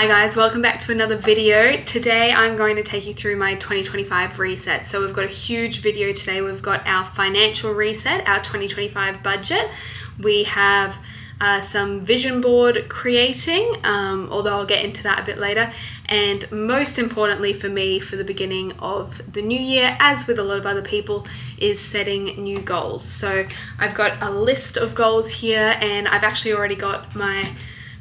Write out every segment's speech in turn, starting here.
Hi guys, welcome back to another video. Today I'm going to take you through my 2025 reset. So we've got a huge video today. We've got our financial reset, our 2025 budget. We have some vision board creating, although I'll get into that a bit later. And most importantly for me, for the beginning of the new year, as with a lot of other people, is setting new goals. So I've got a list of goals here and I've actually already got my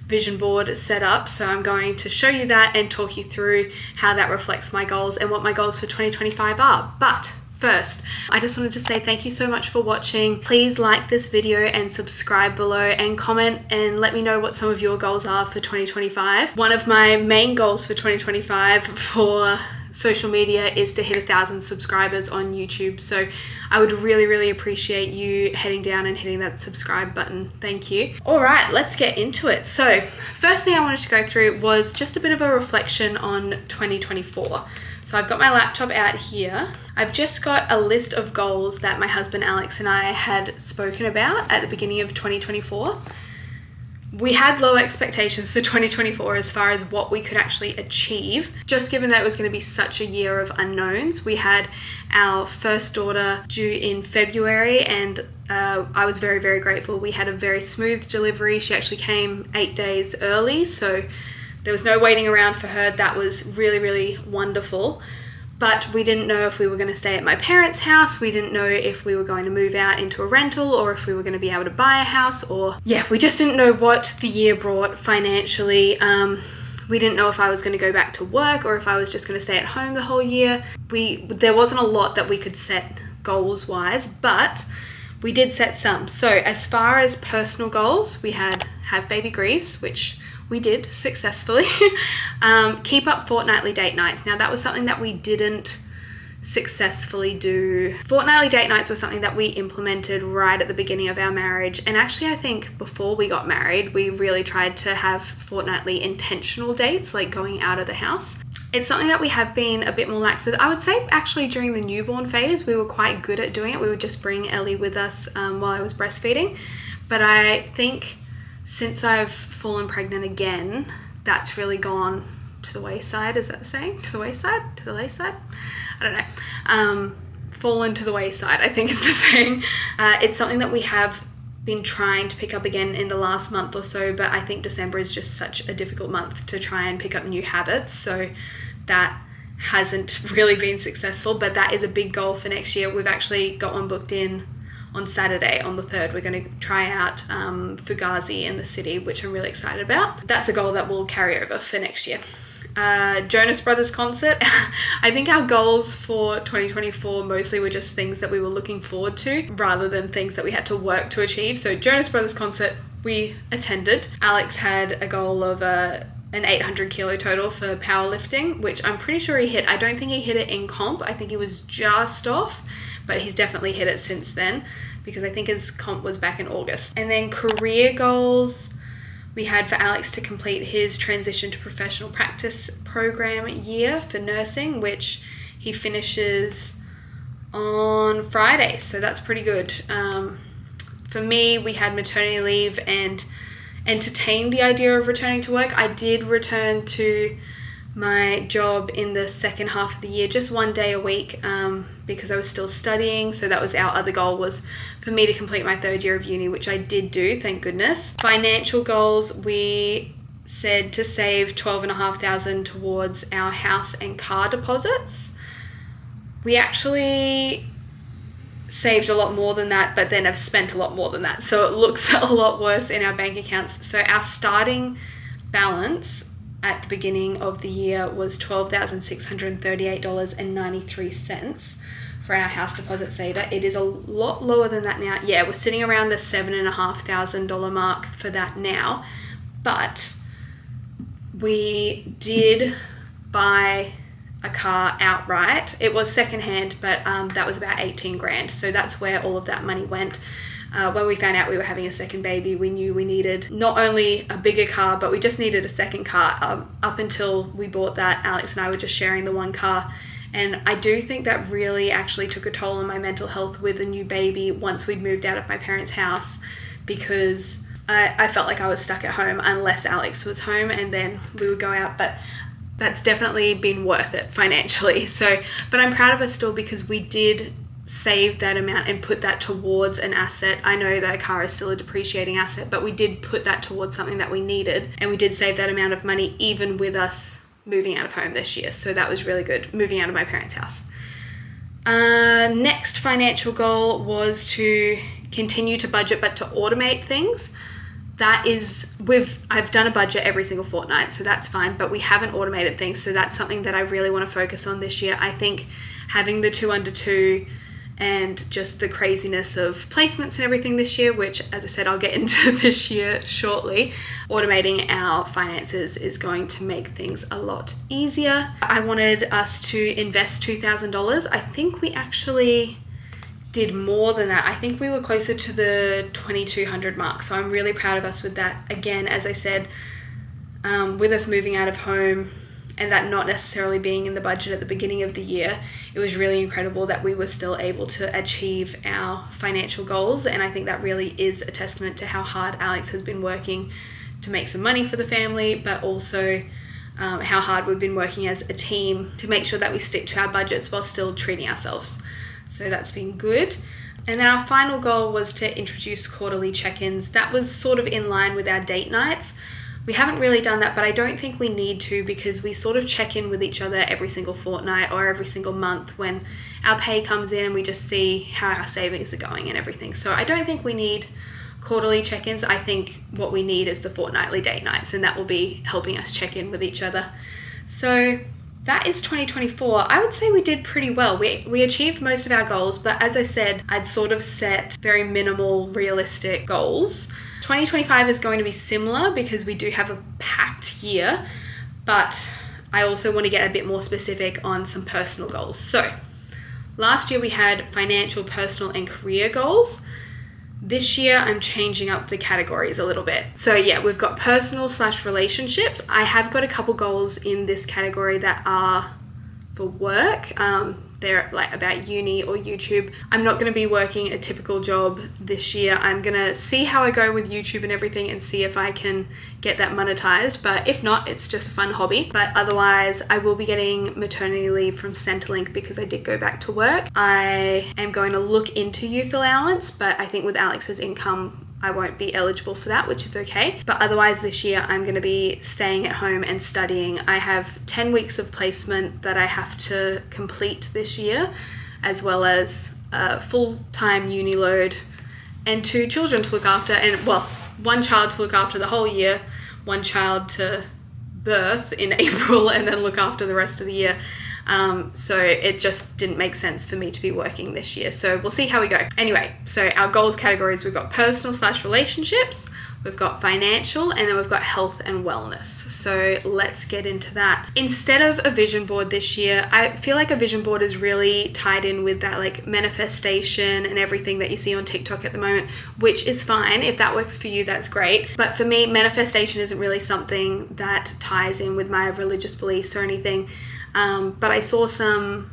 vision board set up, so I'm going to show you that and talk you through how that reflects my goals and what my goals for 2025 are. But first, I just wanted to say thank you so much for watching. Please like this video and subscribe below and comment and let me know what some of your goals are for 2025. One of my main goals for 2025 for social media is to hit 1,000 subscribers on YouTube. So I would really appreciate you heading down and hitting that subscribe button. Thank you. All right, let's get into it. So first thing I wanted to go through was just a bit of a reflection on 2024. So I've got my laptop out here. I've just got a list of goals that my husband Alex and I had spoken about at the beginning of 2024. We had low expectations for 2024 as far as what we could actually achieve, just given that it was going to be such a year of unknowns. We had our first daughter due in February and I was very grateful. We had a very smooth delivery. She actually came 8 days early, so there was no waiting around for her. That was really wonderful. But we didn't know if we were going to stay at my parents' house. We didn't know if we were going to move out into a rental or if we were going to be able to buy a house, or we just didn't know what the year brought financially. We didn't know if I was going to go back to work or if I was just going to stay at home the whole year. There wasn't a lot that we could set goals wise, but we did set some. So as far as personal goals, we had have baby Greaves, which we did successfully. Keep up fortnightly date nights. Now that was something that we didn't successfully do. Fortnightly date nights was something that we implemented right at the beginning of our marriage. And actually I think before we got married, we really tried to have fortnightly intentional dates, like going out of the house. It's something that we have been a bit more lax with. I would say actually during the newborn phase, we were quite good at doing it. We would just bring Ellie with us while I was breastfeeding. But I think since I've fallen pregnant again, that's really gone to the wayside. Is that the saying? To the wayside? To the wayside? I don't know. Fallen to the wayside, I think is the saying. It's something that we have been trying to pick up again in the last month or so, but I think December is just such a difficult month to try and pick up new habits. So that hasn't really been successful, but that is a big goal for next year. We've actually got one booked in on Saturday, on the 3rd. We're going to try out Fugazi in the city, which I'm really excited about. That's a goal that will carry over for next year. Jonas Brothers concert. I think our goals for 2024 mostly were just things that we were looking forward to rather than things that we had to work to achieve. So Jonas Brothers concert, we attended. Alex had a goal of an 800 kilo total for powerlifting, which I'm pretty sure he hit. I don't think he hit it in comp. I think he was just off, but he's definitely hit it since then because I think his comp was back in August. And then career goals, we had for Alex to complete his transition to professional practice program year for nursing, which he finishes on Friday. So that's pretty good. For me, we had maternity leave and entertained the idea of returning to work. I did return to my job in the second half of the year, just 1 day a week, because I was still studying. So that was our other goal, was for me to complete my 3rd year of uni, which I did do, thank goodness. Financial goals, we said to save $12,500 towards our house and car deposits. We actually saved a lot more than that, but then have spent a lot more than that. So it looks a lot worse in our bank accounts. So our starting balance at the beginning of the year was $12,638.93 for our house deposit saver. It is a lot lower than that now. Yeah, we're sitting around the $7,500 mark for that now. But we did buy a car outright. It was secondhand, but that was about 18 grand. So that's where all of that money went. When we found out we were having a second baby, we knew we needed not only a bigger car, but we just needed a second car. Up until we bought that, Alex and I were just sharing the one car. And I do think that really actually took a toll on my mental health with a new baby once we'd moved out of my parents' house, because I felt like I was stuck at home unless Alex was home, and then we would go out. But that's definitely been worth it financially. So, but I'm proud of us still because we did save that amount and put that towards an asset. I know that a car is still a depreciating asset, but we did put that towards something that we needed, and we did save that amount of money even with us moving out of home this year. So that was really good, moving out of my parents' house. Next financial goal was to continue to budget, but to automate things. That is, I've done a budget every single fortnight, so that's fine, but we haven't automated things. So that's something that I really want to focus on this year. I think having the 2 under 2 and just the craziness of placements and everything this year, which, as I said, I'll get into this year shortly, automating our finances is going to make things a lot easier. I wanted us to invest $2,000. I think we actually did more than that. I think we were closer to the 2,200 mark. So I'm really proud of us with that. Again, as I said, with us moving out of home and that not necessarily being in the budget at the beginning of the year, it was really incredible that we were still able to achieve our financial goals. And I think that really is a testament to how hard Alex has been working to make some money for the family, but also how hard we've been working as a team to make sure that we stick to our budgets while still treating ourselves. So that's been good. And then our final goal was to introduce quarterly check-ins. That was sort of in line with our date nights. We haven't really done that, but I don't think we need to because we sort of check in with each other every single fortnight or every single month when our pay comes in, and we just see how our savings are going and everything. So I don't think we need quarterly check-ins. I think what we need is the fortnightly date nights, and that will be helping us check in with each other. So that is 2024. I would say we did pretty well. We achieved most of our goals, but as I said, I'd sort of set very minimal, realistic goals. 2025 is going to be similar because we do have a packed year, but I also want to get a bit more specific on some personal goals. So last year we had financial, personal, and career goals. This year I'm changing up the categories a little bit. So yeah, we've got personal/relationships. I have got a couple goals in this category that are for work. They're like about uni or YouTube. I'm not going to be working a typical job this year. I'm going to see how I go with YouTube and everything and see if I can get that monetized. But if not, it's just a fun hobby. But otherwise, I will be getting maternity leave from Centrelink because I did go back to work. I am going to look into youth allowance, but I think with Alex's income, I won't be eligible for that, which is okay. But otherwise this year I'm going to be staying at home and studying. I have 10 weeks of placement that I have to complete this year, as well as a full-time uni load and 2 children to look after. And well, 1 child to look after the whole year, 1 child to birth in April, and then look after the rest of the year. So it just didn't make sense for me to be working this year. So we'll see how we go. Anyway, so our goals categories, we've got personal/relationships, we've got financial, and then we've got health and wellness. So let's get into that. Instead of a vision board this year, I feel like a vision board is really tied in with that like manifestation and everything that you see on TikTok at the moment, which is fine. If that works for you, that's great. But for me, manifestation isn't really something that ties in with my religious beliefs or anything. But I saw some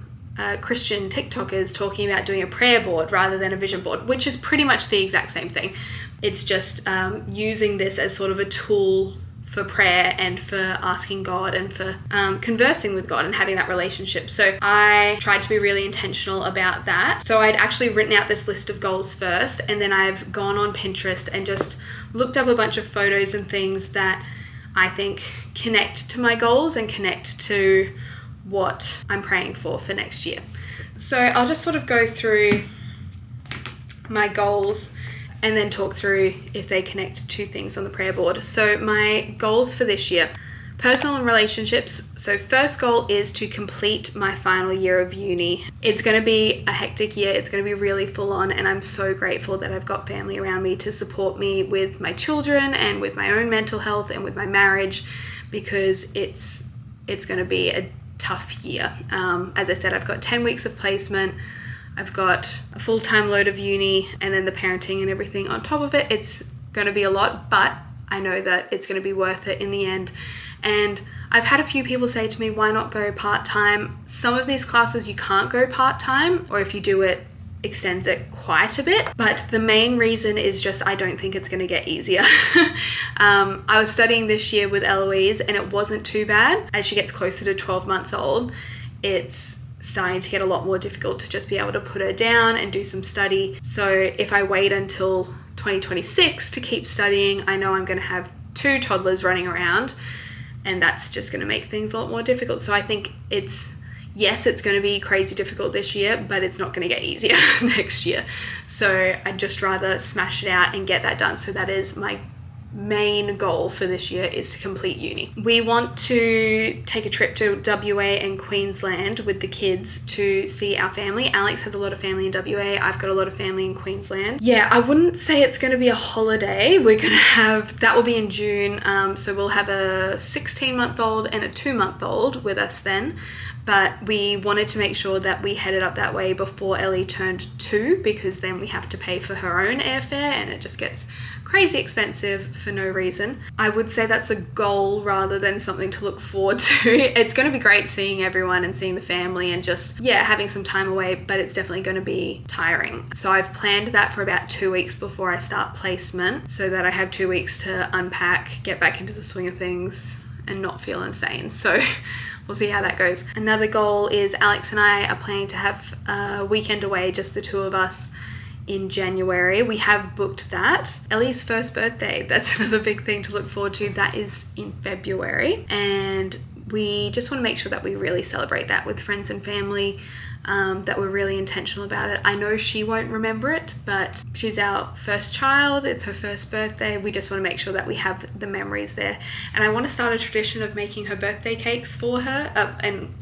Christian TikTokers talking about doing a prayer board rather than a vision board, which is pretty much the exact same thing. It's just using this as sort of a tool for prayer and for asking God and for conversing with God and having that relationship. So I tried to be really intentional about that. So I'd actually written out this list of goals first, and then I've gone on Pinterest and just looked up a bunch of photos and things that I think connect to my goals and connect to what I'm praying for next year. So I'll just sort of go through my goals and then talk through if they connect to things on the prayer board. So my goals for this year, personal and relationships. So first goal is to complete my final year of uni. It's going to be a hectic year. It's going to be really full on, and I'm so grateful that I've got family around me to support me with my children and with my own mental health and with my marriage, because it's going to be a tough year. As I said, I've got 10 weeks of placement, I've got a full-time load of uni, and then the parenting and everything on top of it. It's going to be a lot, but I know that it's going to be worth it in the end. And I've had a few people say to me, why not go part-time? Some of these classes you can't go part-time, or if you do it, extends it quite a bit. But the main reason is just I don't think it's going to get easier. I was studying this year with Eloise and it wasn't too bad. As she gets closer to 12 months old, it's starting to get a lot more difficult to just be able to put her down and do some study. So if I wait until 2026 to keep studying, I know I'm going to have 2 toddlers running around, and that's just going to make things a lot more difficult. So I think yes, it's going to be crazy difficult this year, but it's not going to get easier next year. So I'd just rather smash it out and get that done. So that is my main goal for this year, is to complete uni. We want to take a trip to WA and Queensland with the kids to see our family. Alex has a lot of family in WA. I've got a lot of family in Queensland. Yeah, I wouldn't say it's going to be a holiday. We're going to have, that will be in June. So we'll have a 16-month-old and a 2-month-old with us then. But we wanted to make sure that we headed up that way before Ellie turned 2, because then we have to pay for her own airfare and it just gets crazy expensive for no reason. I would say that's a goal rather than something to look forward to. It's going to be great seeing everyone and seeing the family and just, yeah, having some time away, but it's definitely going to be tiring. So I've planned that for about 2 weeks before I start placement, so that I have 2 weeks to unpack, get back into the swing of things and not feel insane. So we'll see how that goes. Another goal is Alex and I are planning to have a weekend away, just the 2 of us, in January. We have booked that. Ellie's first birthday, that's another big thing to look forward to. That is in February. And we just want to make sure that we really celebrate that with friends and family, that we're really intentional about it. I know she won't remember it, but she's our first child. It's her first birthday. We just want to make sure that we have the memories there. And I want to start a tradition of making her birthday cakes for her and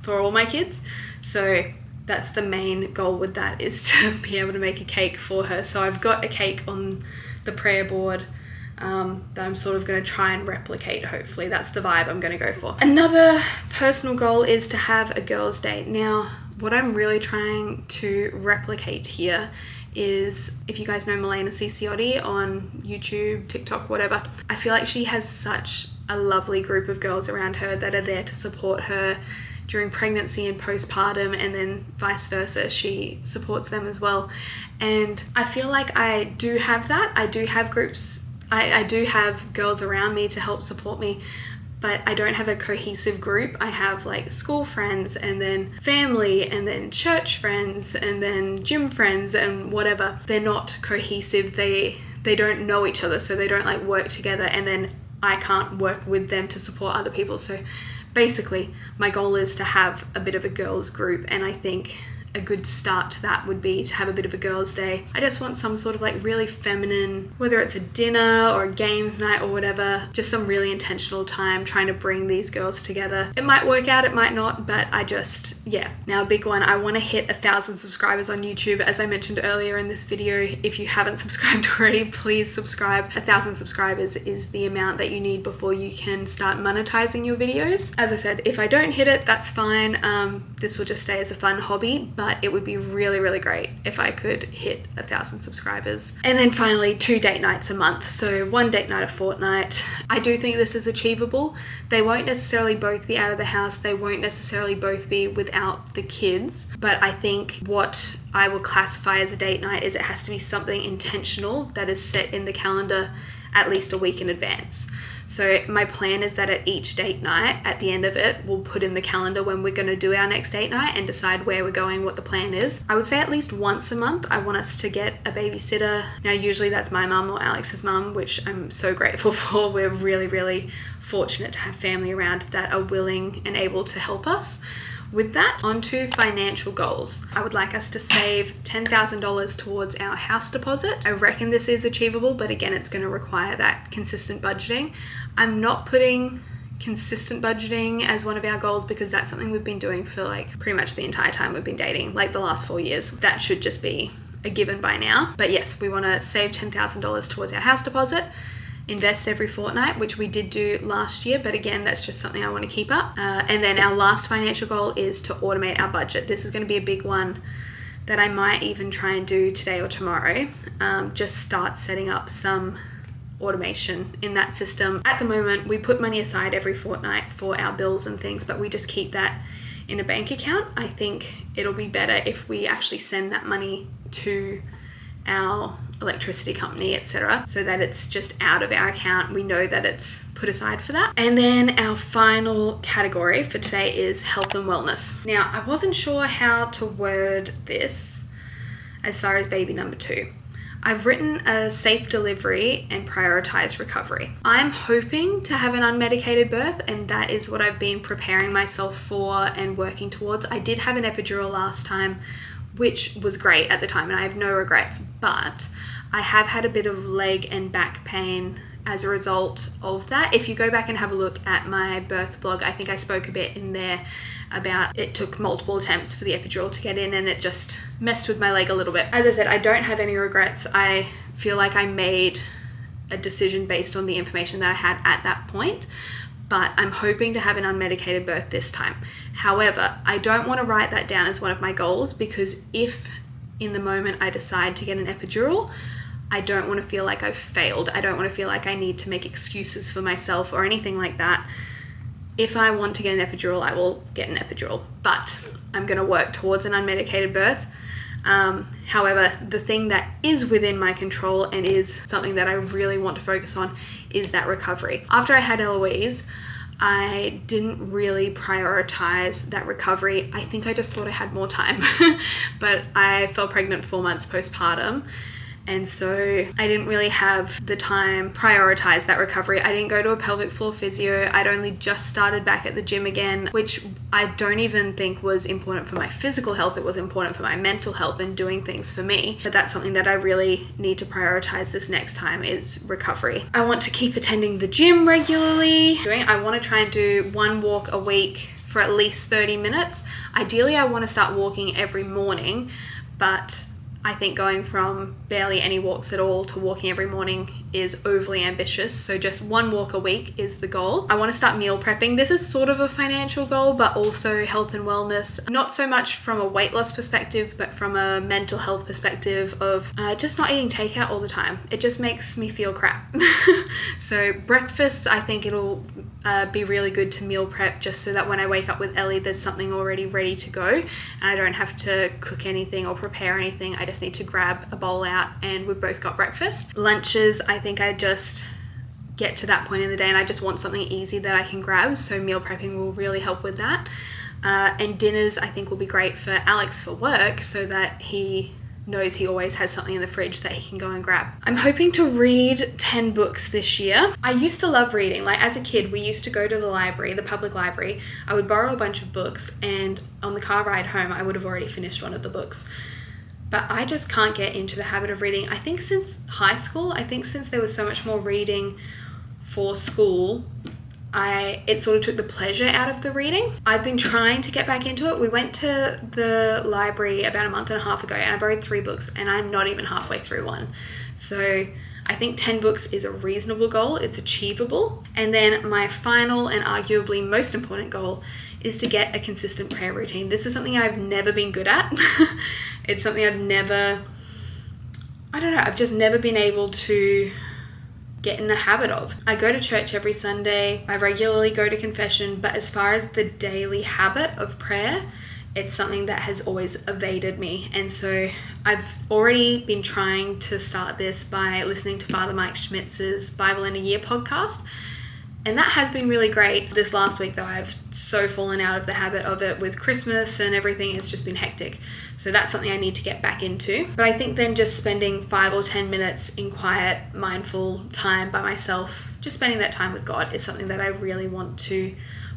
for all my kids. So that's the main goal with that, is to be able to make a cake for her. So I've got a cake on the prayer board that I'm sort of going to try and replicate, hopefully. That's the vibe I'm going to go for. Another personal goal is to have a girls' day. Now, what I'm really trying to replicate here is, if you guys know Milena Ciciotti on YouTube, TikTok, whatever, I feel like she has such a lovely group of girls around her that are there to support her during pregnancy and postpartum, and then vice versa, she supports them as well. And I feel like I do have that. I do have groups, I do have girls around me to help support me, but I don't have a cohesive group. I have like school friends and then family and then church friends and then gym friends and whatever. They're not cohesive. They don't know each other, so they don't like work together, and then I can't work with them to support other people. So basically, my goal is to have a bit of a girls group, and I think a good start to that would be to have a bit of a girls' day. I just want some sort of like really feminine, whether it's a dinner or a games night or whatever, just some really intentional time trying to bring these girls together. It might work out, it might not, but I just, yeah. Now, a big one, I want to hit 1,000 subscribers on YouTube. As I mentioned earlier in this video, if you haven't subscribed already, please subscribe. 1,000 subscribers is the amount that you need before you can start monetizing your videos. As I said, if I don't hit it, that's fine. This will just stay as a fun hobby, but it would be really, really great if I could hit 1,000 subscribers. And then finally, 2 date nights a month. So 1 date night a fortnight. I do think this is achievable. They won't necessarily both be out of the house. They won't necessarily both be without the kids. But I think what I will classify as a date night is it has to be something intentional that is set in the calendar at least a week in advance. So my plan is that at each date night, at the end of it, we'll put in the calendar when we're going to do our next date night and decide where we're going, what the plan is. I would say at least once a month, I want us to get a babysitter. Now, usually that's my mum or Alex's mum, which I'm so grateful for. We're really, really fortunate to have family around that are willing and able to help us with that. On to financial goals. I would like us to save $10,000 towards our house deposit. I reckon this is achievable, but again, it's going to require that consistent budgeting. I'm not putting consistent budgeting as one of our goals because that's something we've been doing for like pretty much the entire time we've been dating, like the last 4 years. That should just be a given by now. But yes, we want to save $10,000 towards our house deposit, invest every fortnight, which we did do last year, but again, that's just something I want to keep up. And then our last financial goal is to automate our budget. This is going to be a big one that I might even try and do today or tomorrow. Just start setting up some automation in that system. At the moment, we put money aside every fortnight for our bills and things, but we just keep that in a bank account. I think it'll be better if we actually send that money to our electricity company, etc., so that it's just out of our account. We know that it's put aside for that. And then our final category for today is health and wellness. Now, I wasn't sure how to word this as far as baby number 2. I've written a safe delivery and prioritized recovery. I'm hoping to have an unmedicated birth, and that is what I've been preparing myself for and working towards. I did have an epidural last time, which was great at the time, and I have no regrets, but I have had a bit of leg and back pain as a result of that. If you go back and have a look at my birth vlog, I think I spoke a bit in there about it took multiple attempts for the epidural to get in, and it just messed with my leg a little bit. As I said, I don't have any regrets. I feel like I made a decision based on the information that I had at that point, but I'm hoping to have an unmedicated birth this time. However, I don't want to write that down as one of my goals, because if in the moment I decide to get an epidural, I don't want to feel like I've failed. I don't want to feel like I need to make excuses for myself or anything like that. If I want to get an epidural, I will get an epidural, but I'm going to work towards an unmedicated birth. However, the thing that is within my control and is something that I really want to focus on is that recovery. After I had Eloise, I didn't really prioritize that recovery. I think I just thought I had more time, but I fell pregnant 4 months postpartum. And so I didn't really have the time prioritize that recovery. I didn't go to a pelvic floor physio. I'd only just started back at the gym again, which I don't even think was important for my physical health. It was important for my mental health and doing things for me. But that's something that I really need to prioritize this next time is recovery. I want to keep attending the gym regularly. I want to try and do 1 walk a week for at least 30 minutes. Ideally, I want to start walking every morning, but I think going from barely any walks at all to walking every morning is overly ambitious. So just 1 walk a week is the goal. I want to start meal prepping. This is sort of a financial goal, but also health and wellness. Not so much from a weight loss perspective, but from a mental health perspective of just not eating takeout all the time. It just makes me feel crap. So breakfast, I think it'll be really good to meal prep just so that when I wake up with Ellie, there's something already ready to go and I don't have to cook anything or prepare anything. I just need to grab a bowl out and we've both got breakfast. Lunches, I think I just get to that point in the day and I just want something easy that I can grab, so meal prepping will really help with that. And dinners I think will be great for Alex for work so that he knows he always has something in the fridge that he can go and grab. I'm hoping to read 10 books this year. I used to love reading. Like as a kid, we used to go to the library, the public library. I would borrow a bunch of books and on the car ride home, I would have already finished one of the books. But I just can't get into the habit of reading. I think since high school, since there was so much more reading for school, it sort of took the pleasure out of the reading. I've been trying to get back into it. We went to the library about a month and a half ago and I borrowed 3 books and I'm not even halfway through one. So I think 10 books is a reasonable goal. It's achievable. And then my final and arguably most important goal is to get a consistent prayer routine. This is something I've never been good at. It's something I've just never been able to get in the habit of. I go to church every Sunday. I regularly go to confession, but as far as the daily habit of prayer, it's something that has always evaded me. And so I've already been trying to start this by listening to Father Mike Schmitz's Bible in a Year podcast. And that has been really great. This last week though, I've so fallen out of the habit of it with Christmas and everything. It's just been hectic. So that's something I need to get back into. But I think then just spending 5 or 10 minutes in quiet, mindful time by myself, just spending that time with God is something that I really want to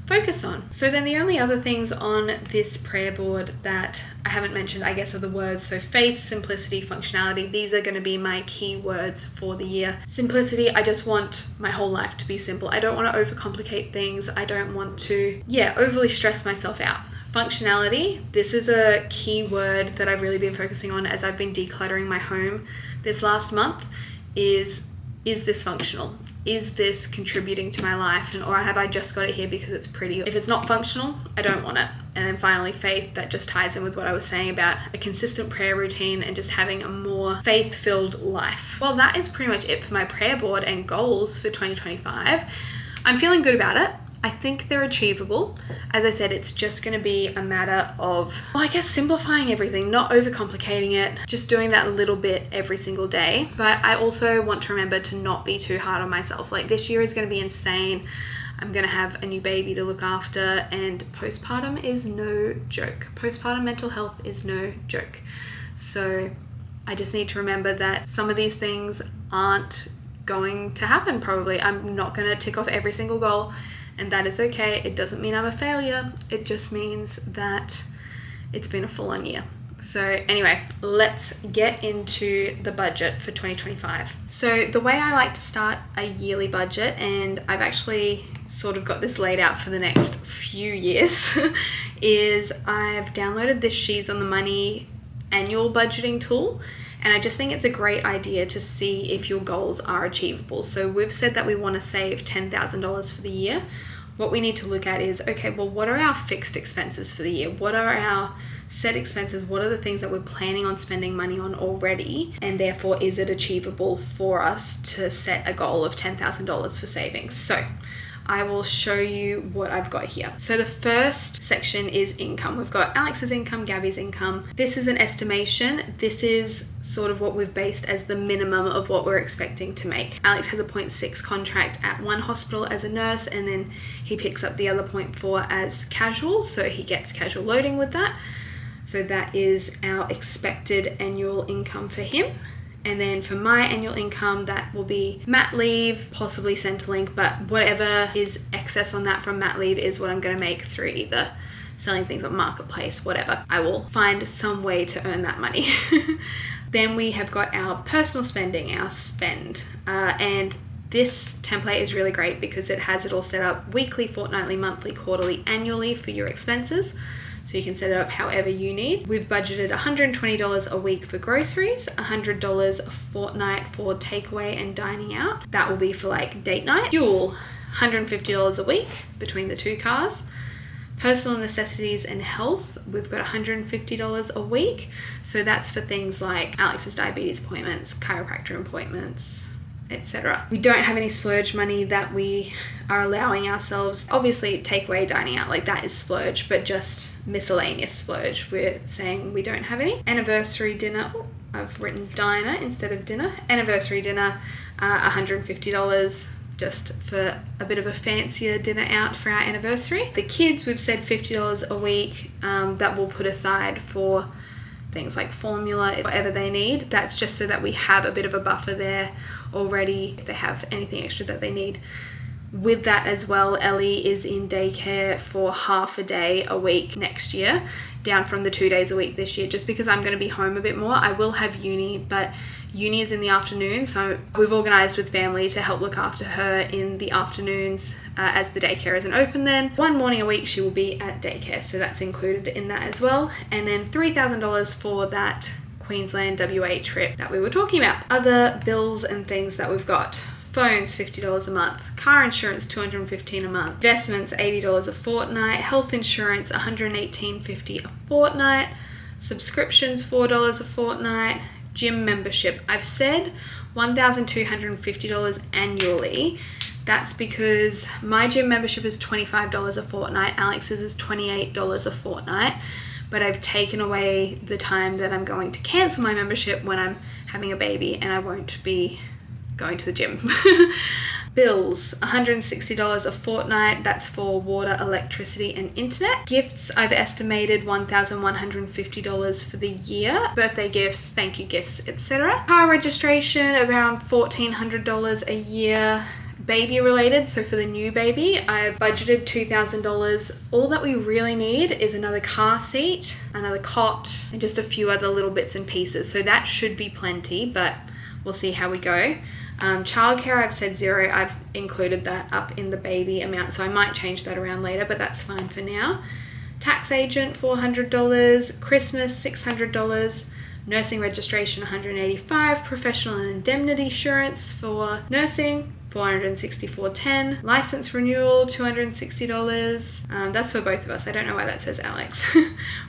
focus on. So then the only other things on this prayer board that I haven't mentioned, I guess, are the words. So faith, simplicity, functionality. These are going to be my key words for the year. Simplicity, I just want my whole life to be simple. I don't want to overcomplicate things. I don't want to, overly stress myself out. Functionality, this is a key word that I've really been focusing on as I've been decluttering my home this last month is this functional? Is this contributing to my life? Or have I just got it here because it's pretty? If it's not functional, I don't want it. And then finally, faith, that just ties in with what I was saying about a consistent prayer routine and just having a more faith-filled life. Well, that is pretty much it for my prayer board and goals for 2025. I'm feeling good about it. I think they're achievable. As I said, it's just going to be a matter of, well, I guess simplifying everything, not overcomplicating it, just doing that little bit every single day. But I also want to remember to not be too hard on myself. Like, this year is going to be insane. I'm going to have a new baby to look after, and postpartum is no joke. Postpartum mental health is no joke. So I just need to remember that some of these things aren't going to happen probably. I'm not going to tick off every single goal, and that is okay. It doesn't mean I'm a failure. It just means that it's been a full-on year. So anyway, let's get into the budget for 2025. So the way I like to start a yearly budget, and I've actually sort of got this laid out for the next few years, is I've downloaded this She's on the Money annual budgeting tool. And I just think it's a great idea to see if your goals are achievable. So we've said that we want to save $10,000 for the year. What we need to look at is, okay, well, what are our fixed expenses for the year? What are our set expenses? What are the things that we're planning on spending money on already? And therefore, is it achievable for us to set a goal of $10,000 for savings? So I will show you what I've got here. So the first section is income. We've got Alex's income, Gabby's income. This is an estimation. This is sort of what we've based as the minimum of what we're expecting to make. Alex has a 0.6 contract at one hospital as a nurse, and then he picks up the other 0.4 as casual, so he gets casual loading with that. So that is our expected annual income for him. And then for my annual income, that will be mat leave, possibly Centrelink, but whatever is excess on that from mat leave is what I'm going to make through either selling things on Marketplace, whatever. I will find some way to earn that money. Then we have got our personal spending, our spend. And this template is really great because it has it all set up weekly, fortnightly, monthly, quarterly, annually for your expenses. So you can set it up however you need. We've budgeted $120 a week for groceries, $100 a fortnight for takeaway and dining out. That will be for like date night. Fuel, $150 a week between the two cars. Personal necessities and health, we've got $150 a week. So that's for things like Alex's diabetes appointments, chiropractor appointments, etc. We don't have any splurge money that we are allowing ourselves. Obviously, takeaway, dining out, like that is splurge, but just miscellaneous splurge. We're saying we don't have any. Anniversary dinner, I've written diner instead of dinner. Anniversary dinner, $150 just for a bit of a fancier dinner out for our anniversary. The kids, we've said $50 a week that we'll put aside for things like formula, whatever they need. That's just so that we have a bit of a buffer there already if they have anything extra that they need. With that as well, Ellie is in daycare for half a day a week next year, down from the 2 days a week this year, just because I'm going to be home a bit more. I will have uni, but uni is in the afternoon, so we've organised with family to help look after her in the afternoons as the daycare isn't open then. One morning a week she will be at daycare, so that's included in that as well. And then $3,000 for that Queensland WA trip that we were talking about. Other bills and things that we've got. Phones, $50 a month. Car insurance, $215 a month. Investments, $80 a fortnight. Health insurance, $118.50 a fortnight. Subscriptions, $4 a fortnight. Gym membership, I've said $1,250 annually. That's because my gym membership is $25 a fortnight. Alex's is $28 a fortnight. But I've taken away the time that I'm going to cancel my membership when I'm having a baby and I won't be going to the gym. Bills, $160 a fortnight. That's for water, electricity, and internet. Gifts, I've estimated $1,150 for the year. Birthday gifts, thank you gifts, etc. Car registration, around $1,400 a year. Baby related, so for the new baby, I've budgeted $2,000. All that we really need is another car seat, another cot, and just a few other little bits and pieces. So that should be plenty, but we'll see how we go. Childcare, I've said $0. I've included that up in the baby amount, so I might change that around later, but that's fine for now. Tax agent, $400. Christmas, $600. Nursing registration, $185. Professional and indemnity insurance for nursing, $464.10. License renewal, $260. That's for both of us. I don't know why that says Alex.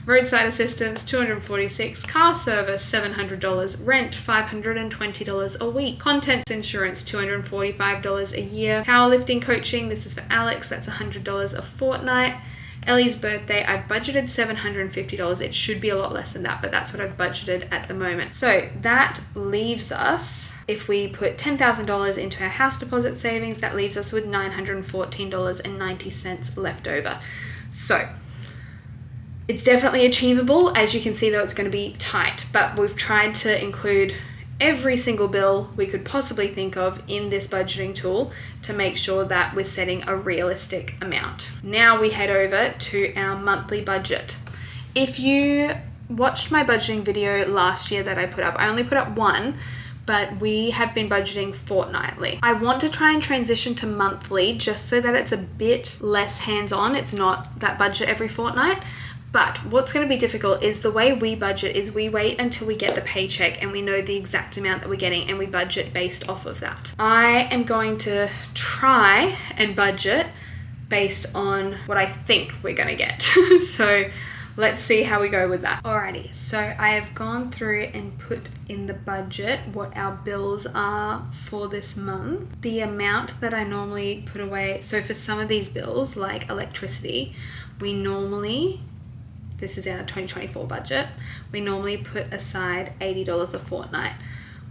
Roadside assistance, $246. Car service, $700. Rent, $520 a week. Contents insurance, $245 a year. Powerlifting coaching, this is for Alex, that's $100 a fortnight. Ellie's birthday, I've budgeted $750. It should be a lot less than that, but that's what I've budgeted at the moment. So that leaves us, if we put $10,000 into our house deposit savings, that leaves us with $914.90 left over. So it's definitely achievable. As you can see though, it's going to be tight, but we've tried to include every single bill we could possibly think of in this budgeting tool to make sure that we're setting a realistic amount. Now we head over to our monthly budget. If you watched my budgeting video last year that I put up, I only put up one, but we have been budgeting fortnightly. I want to try and transition to monthly just so that it's a bit less hands-on. It's not that budget every fortnight. But what's going to be difficult is the way we budget is we wait until we get the paycheck and we know the exact amount that we're getting and we budget based off of that. I am going to try and budget based on what I think we're going to get. So let's see how we go with that. Alrighty, so I have gone through and put in the budget what our bills are for this month. The amount that I normally put away, so for some of these bills like electricity, this is our 2024 budget, we normally put aside $80 a fortnight.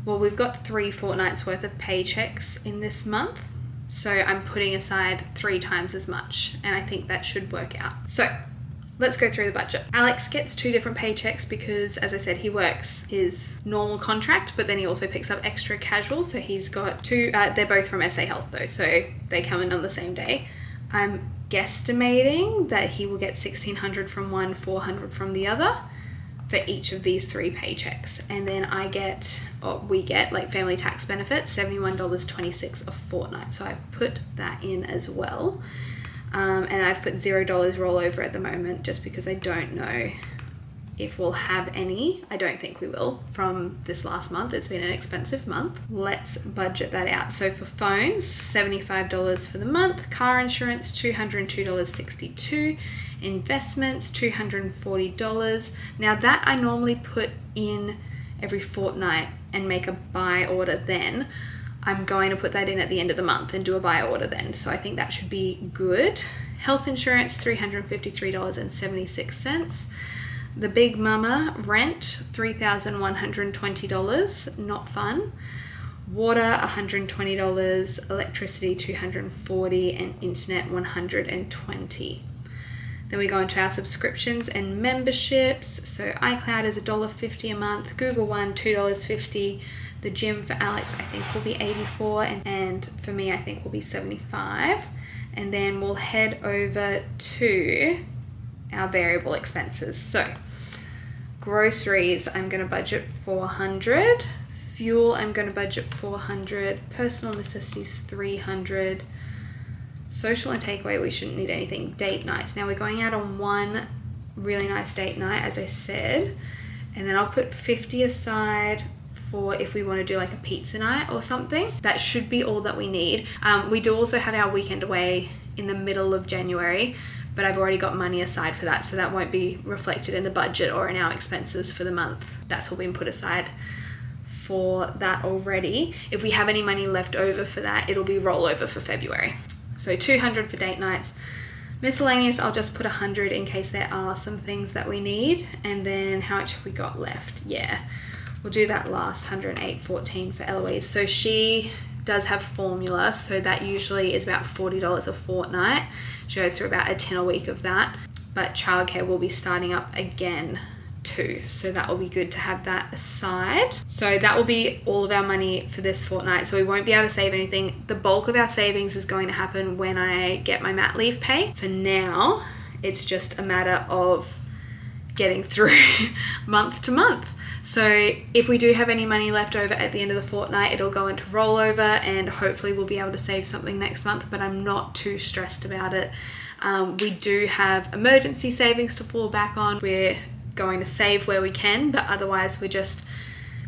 Well, we've got 3 fortnights worth of paychecks in this month, so I'm putting aside 3 times as much, and I think that should work out. So let's go through the budget. Alex gets 2 different paychecks because, as I said, he works his normal contract, but then he also picks up extra casual, so he's got 2, they're both from SA Health though, so they come in on the same day. I'm guesstimating that he will get $1,600 from one, $400 from the other for each of these 3 paychecks. And then we get like family tax benefits, $71.26 a fortnight. So I've put that in as well. And I've put $0 rollover at the moment just because I don't know if we'll have any. I don't think we will from this last month. It's been an expensive month. Let's budget that out. So for phones, $75 for the month. Car insurance, $202.62. Investments, $240. Now that I normally put in every fortnight and make a buy order then. I'm going to put that in at the end of the month and do a buy order then. So I think that should be good. Health insurance, $353.76. The Big Mama rent, $3,120, not fun. Water, $120, electricity, $240, and internet, $120. Then we go into our subscriptions and memberships. So iCloud is $1.50 a month, Google One, $2.50. The gym for Alex, I think, will be $84, and for me, I think will be $75. And then we'll head over to our variable expenses. So groceries, I'm going to budget $400. Fuel, I'm going to budget $400. Personal necessities, $300. Social and takeaway, we shouldn't need anything. Date nights. Now we're going out on one really nice date night, as I said, and then I'll put $50 aside for if we want to do like a pizza night or something. That should be all that we need. We do also have our weekend away in the middle of January, but I've already got money aside for that, so that won't be reflected in the budget or in our expenses for the month. That's all been put aside for that already. If we have any money left over for that, it'll be rollover for February. So $200 for date nights. Miscellaneous, I'll just put $100 in case there are some things that we need. And then how much have we got left? Yeah, we'll do that last, $108.14 for Eloise. So she does have formula, so that usually is about $40 a fortnight. She goes through about a 10 a week of that. But childcare will be starting up again too, so that will be good to have that aside. So that will be all of our money for this fortnight, so we won't be able to save anything. The bulk of our savings is going to happen when I get my mat leave pay. For now, it's just a matter of getting through month to month. So if we do have any money left over at the end of the fortnight, it'll go into rollover and hopefully we'll be able to save something next month, but I'm not too stressed about it. We do have emergency savings to fall back on. We're going to save where we can, but otherwise we're just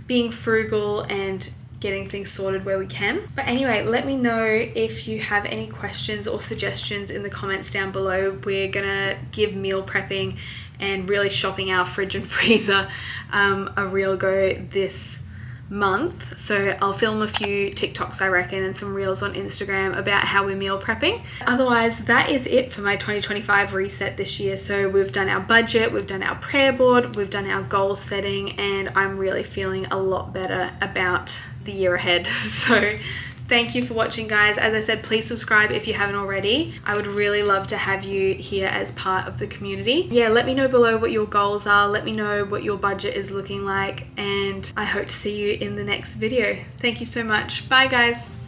being frugal and getting things sorted where we can. But anyway, let me know if you have any questions or suggestions in the comments down below. We're gonna give meal prepping and really shopping our fridge and freezer a real go this month. So I'll film a few TikToks, I reckon, and some reels on Instagram about how we're meal prepping. Otherwise, that is it for my 2025 reset this year. So we've done our budget, we've done our prayer board, we've done our goal setting, and I'm really feeling a lot better about the year ahead. So thank you for watching, guys. As I said, please subscribe if you haven't already. I would really love to have you here as part of the community. Yeah, let me know below what your goals are. Let me know what your budget is looking like, and I hope to see you in the next video. Thank you so much. Bye, guys.